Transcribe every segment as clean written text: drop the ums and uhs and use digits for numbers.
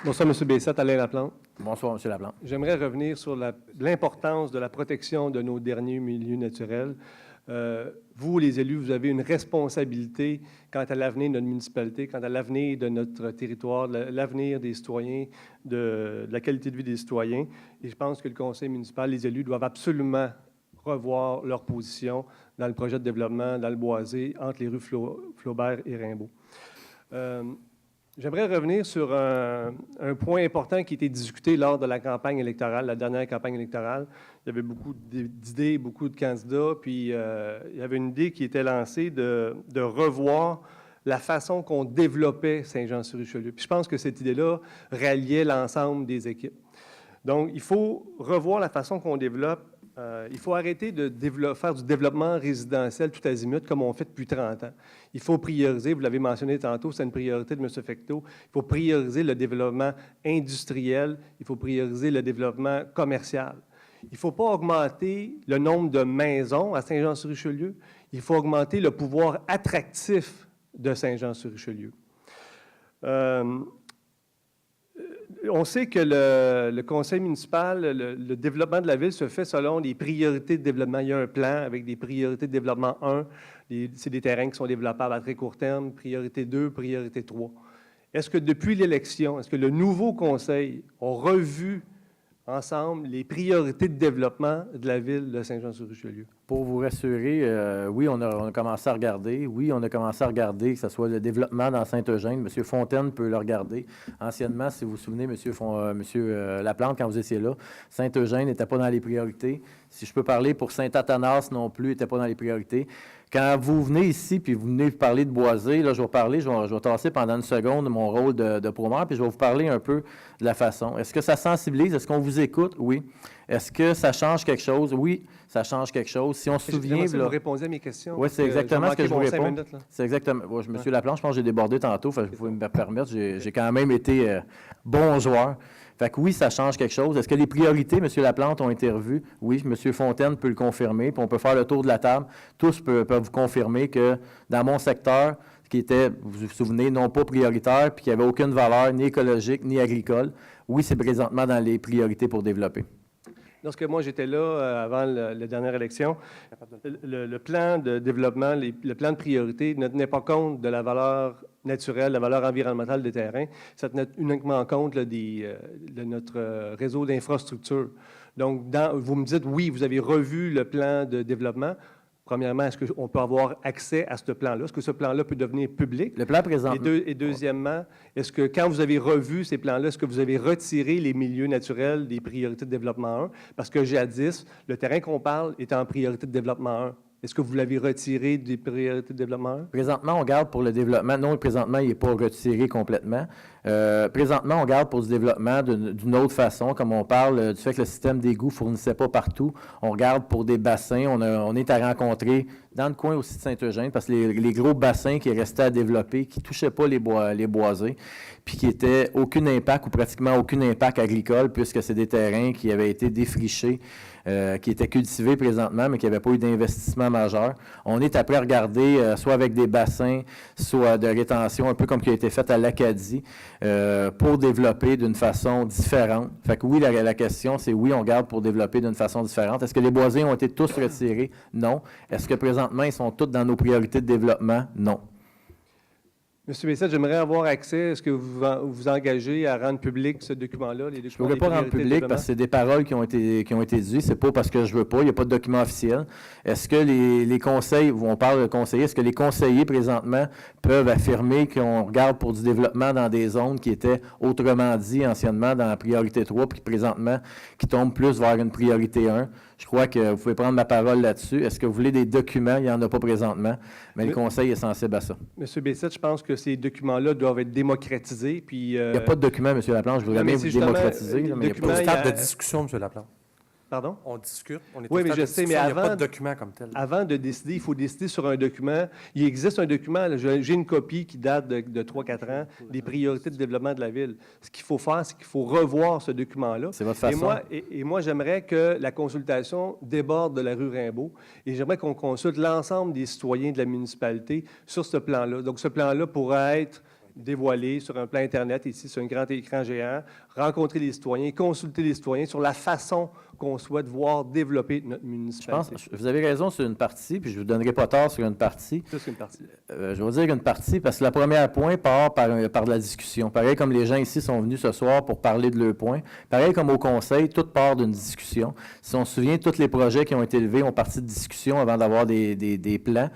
Bonsoir, M. Bessette, Alain Laplante. Bonsoir, M. Laplante. J'aimerais revenir sur l'importance de la protection de nos derniers milieux naturels. Vous, les élus, vous avez une responsabilité quant à l'avenir de notre municipalité, quant à l'avenir de notre territoire, l'avenir des citoyens, de la qualité de vie des citoyens. Et je pense que le conseil municipal, les élus doivent absolument revoir leur position dans le projet de développement dans le boisé entre les rues Flaubert et Rimbaud. J'aimerais revenir sur un point important qui a été discuté lors de la campagne électorale, la dernière campagne électorale. Il y avait beaucoup d'idées, beaucoup de candidats, puis il y avait une idée qui était lancée de revoir la façon qu'on développait Saint-Jean-sur-Richelieu. Puis je pense que cette idée-là ralliait l'ensemble des équipes. Donc, il faut revoir la façon qu'on développe. Il faut arrêter de faire du développement résidentiel tout azimut comme on fait depuis 30 ans. Il faut prioriser, vous l'avez mentionné tantôt, c'est une priorité de M. Fecteau, il faut prioriser le développement industriel, il faut prioriser le développement commercial. Il ne faut pas augmenter le nombre de maisons à Saint-Jean-sur-Richelieu, il faut augmenter le pouvoir attractif de Saint-Jean-sur-Richelieu. On sait que le conseil municipal, le développement de la ville se fait selon les priorités de développement. Il y a un plan avec des priorités de développement 1, c'est des terrains qui sont développables à très court terme, priorité 2, priorité 3. Est-ce que depuis l'élection, est-ce que le nouveau conseil a revu ensemble les priorités de développement de la ville de Saint-Jean-sur-Richelieu? Pour vous rassurer, oui, on a commencé à regarder. Oui, on a commencé à regarder que ce soit le développement dans Saint-Eugène. M. Fontaine peut le regarder. Anciennement, si vous vous souvenez, M. Laplante, quand vous étiez là, Saint-Eugène n'était pas dans les priorités. Si je peux parler pour Saint-Athanas non plus, n'était pas dans les priorités. Quand vous venez ici puis vous venez parler de boisé, là, je vais tasser pendant une seconde mon rôle de pro-maire, puis je vais vous parler un peu de la façon. Est-ce que ça sensibilise? Est-ce qu'on vous écoute? Oui. Est-ce que ça change quelque chose? Oui, ça change quelque chose. Si on se souvient... Vous répondez à mes questions. Oui, c'est exactement ce que je vous réponds. C'est exactement. Ouais. M. Laplante, je pense que j'ai débordé tantôt, vous pouvez me permettre. J'ai quand même été bon joueur. Fait que oui, ça change quelque chose. Est-ce que les priorités, M. Laplante, ont été revues? Oui, M. Fontaine peut le confirmer, puis on peut faire le tour de la table. Tous peuvent vous confirmer que dans mon secteur, qui était, vous vous souvenez, non pas prioritaire, puis qui n'avait aucune valeur ni écologique ni agricole, oui, c'est présentement dans les priorités pour développer. Lorsque moi j'étais là avant la dernière élection, le plan de développement, le plan de priorité ne tenait pas compte de la valeur naturelle, la valeur environnementale des terrains. Ça tenait uniquement compte là, de notre réseau d'infrastructures. Donc, vous me dites, oui, vous avez revu le plan de développement. Premièrement, est-ce qu'on peut avoir accès à ce plan-là? Est-ce que ce plan-là peut devenir public? Le plan présent. Et deuxièmement, est-ce que quand vous avez revu ces plans-là, est-ce que vous avez retiré les milieux naturels des priorités de développement 1? Parce que jadis, le terrain qu'on parle était en priorité de développement 1. Est-ce que vous l'avez retiré des priorités de développement 1? Présentement, on garde pour le développement. Non, présentement, il n'est pas retiré complètement. Présentement, on garde pour ce développement d'une autre façon, comme on parle du fait que le système d'égout ne fournissait pas partout. On regarde pour des bassins. On est à rencontrer dans le coin aussi de Saint-Eugène, parce que les gros bassins qui restaient à développer, qui ne touchaient pas les boisés, puis qui n'étaient aucun impact ou pratiquement aucun impact agricole, puisque c'est des terrains qui avaient été défrichés, qui étaient cultivés présentement, mais qui n'avaient pas eu d'investissement majeur. On est après à regarder, soit avec des bassins, soit de rétention, un peu comme qui a été fait à l'Acadie, pour développer d'une façon différente. Fait que oui, la question, c'est oui, on garde pour développer d'une façon différente. Est-ce que les boisés ont été tous retirés? Non. Est-ce que présentement, ils sont tous dans nos priorités de développement? Non. M. Bessette, j'aimerais avoir accès. Est-ce que vous vous engagez à rendre public ce document-là? Je ne pourrais pas rendre public parce que c'est des paroles qui ont été dites. Ce n'est pas parce que je ne veux pas. Il n'y a pas de document officiel. Est-ce que les conseils, on parle de conseillers, est-ce que les conseillers présentement peuvent affirmer qu'on regarde pour du développement dans des zones qui étaient autrement dit anciennement dans la priorité 3 puis présentement qui tombent plus vers une priorité 1? Je crois que vous pouvez prendre ma parole là-dessus. Est-ce que vous voulez des documents? Il n'y en a pas présentement, mais le conseil est sensible à ça. M. Bessette, je pense que ces documents-là doivent être démocratisés. Puis, il n'y a pas de document, M. Laplante. Je voudrais bien vous démocratiser. Mais il n'y a pas de stade de discussion, M. Laplante. Pardon? On discute. On est oui, mais je sais, mais il n'y a pas de document comme tel. Avant de décider, il faut décider sur un document. Il existe un document, j'ai une copie qui date de 3-4 ans, des priorités de développement de la ville. Ce qu'il faut faire, c'est qu'il faut revoir ce document-là. C'est votre façon. Et moi, j'aimerais que la consultation déborde de la rue Rimbaud et j'aimerais qu'on consulte l'ensemble des citoyens de la municipalité sur ce plan-là. Donc, ce plan-là pourrait être dévoiler sur un plan Internet, ici, sur un grand écran géant, rencontrer les citoyens, consulter les citoyens sur la façon qu'on souhaite voir développer notre Je municipalité. pense, vous avez raison sur une partie, puis je ne vous donnerai pas tort sur une partie. Ça, c'est une partie. Je vais vous dire une partie, parce que le premier point part par de la discussion. Pareil comme les gens ici sont venus ce soir pour parler de leurs points. Pareil comme au conseil, tout part d'une discussion. Si on se souvient, tous les projets qui ont été élevés ont parti de discussion avant d'avoir des plans.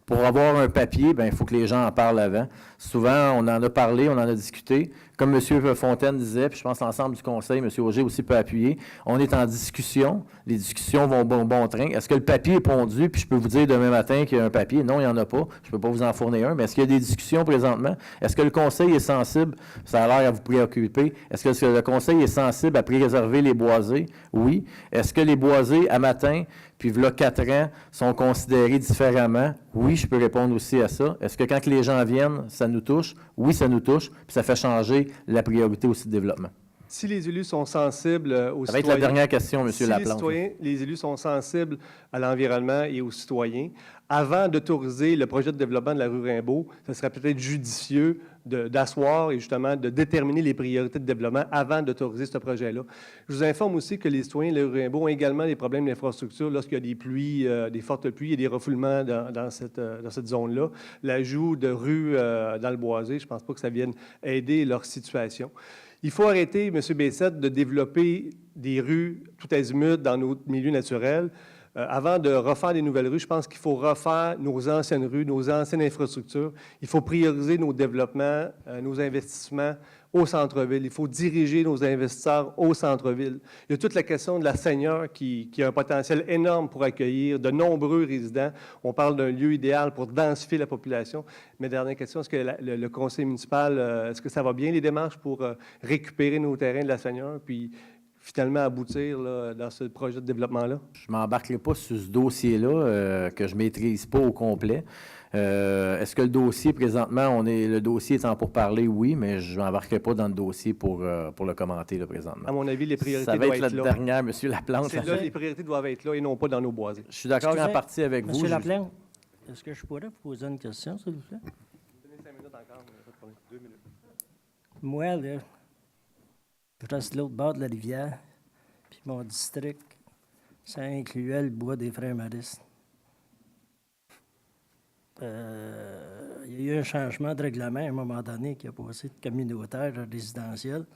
Pour avoir un papier, il faut que les gens en parlent avant. Souvent, on en a parlé, on en a discuté. Comme M. Fontaine disait, puis je pense l'ensemble du conseil, M. Auger aussi peut appuyer, on est en discussion. Les discussions vont bon train. Est-ce que le papier est pondu? Puis je peux vous dire demain matin qu'il y a un papier. Non, il n'y en a pas. Je ne peux pas vous en fournir un. Mais est-ce qu'il y a des discussions présentement? Est-ce que le conseil est sensible? Ça a l'air à vous préoccuper. Est-ce que le conseil est sensible à préserver les boisés? Oui. Est-ce que les boisés, à matin, puis là, 4 ans, sont considérés différemment? Oui, je peux répondre aussi à ça. Est-ce que quand les gens viennent, ça nous touche? Oui, ça nous touche. Puis ça fait changer la priorité aussi de développement. Si les élus sont sensibles aux Ça va être citoyens... la dernière question, M. Si Laplante. les élus sont sensibles à l'environnement et aux citoyens, avant d'autoriser le projet de développement de la rue Rimbaud, ce serait peut-être judicieux d'asseoir et justement de déterminer les priorités de développement avant d'autoriser ce projet-là. Je vous informe aussi que les citoyens de la rue Rimbaud ont également des problèmes d'infrastructure lorsqu'il y a des pluies, des fortes pluies et des refoulements dans cette zone-là. L'ajout de rues dans le boisé, je ne pense pas que ça vienne aider leur situation. Il faut arrêter, M. Bessette, de développer des rues tout azimut dans nos milieux naturels. Avant de refaire des nouvelles rues, je pense qu'il faut refaire nos anciennes rues, nos anciennes infrastructures. Il faut prioriser nos développements, nos investissements au centre-ville. Il faut diriger nos investisseurs au centre-ville. Il y a toute la question de la Seigneur qui a un potentiel énorme pour accueillir de nombreux résidents. On parle d'un lieu idéal pour densifier la population. Mais dernière question, est-ce que le conseil municipal, est-ce que ça va bien les démarches pour récupérer nos terrains de la Seigneur, puis finalement aboutir là, dans ce projet de développement-là? Je ne m'embarquerai pas sur ce dossier-là que je ne maîtrise pas au complet. Est-ce que le dossier, présentement, le dossier est en pourparlers? Oui, mais je ne m'embarquerai pas dans le dossier pour le commenter là, présentement. À mon avis, les priorités Ça va doivent être être la là. dernière, M. Laplante. C'est là, les priorités doivent être là et non pas dans nos boisés. Je suis d'accord en partie avec vous. Monsieur Laplante, est-ce que je pourrais vous poser une question, s'il vous plaît? Donnez 5 minutes encore, mais pas de problème. 2 minutes. Moi, là, je reste de l'autre bord de la rivière, puis mon district, ça incluait le bois des Frères Maristes. Il y a eu un changement de règlement à un moment donné qui a passé de communautaire à résidentiel.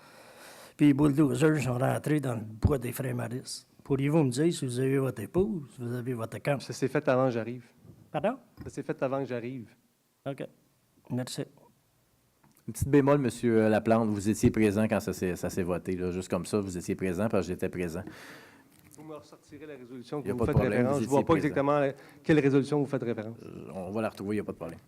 Puis les bulldozers sont rentrés dans le bois des Frères Maristes. Pourriez-vous me dire si vous avez votre épouse, si vous avez votre camp? Ça s'est fait avant que j'arrive. Pardon? Ça s'est fait avant que j'arrive. OK. Merci. Une petite bémol, M. Laplante, vous étiez présent quand ça s'est voté. Là. Juste comme ça, vous étiez présent parce que j'étais présent. Vous me ressortirez la résolution Il y a que pas vous de faites problème, référence. vous Je ne vois étiez pas présent. exactement quelle résolution vous faites référence. On va la retrouver, il n'y a pas de problème.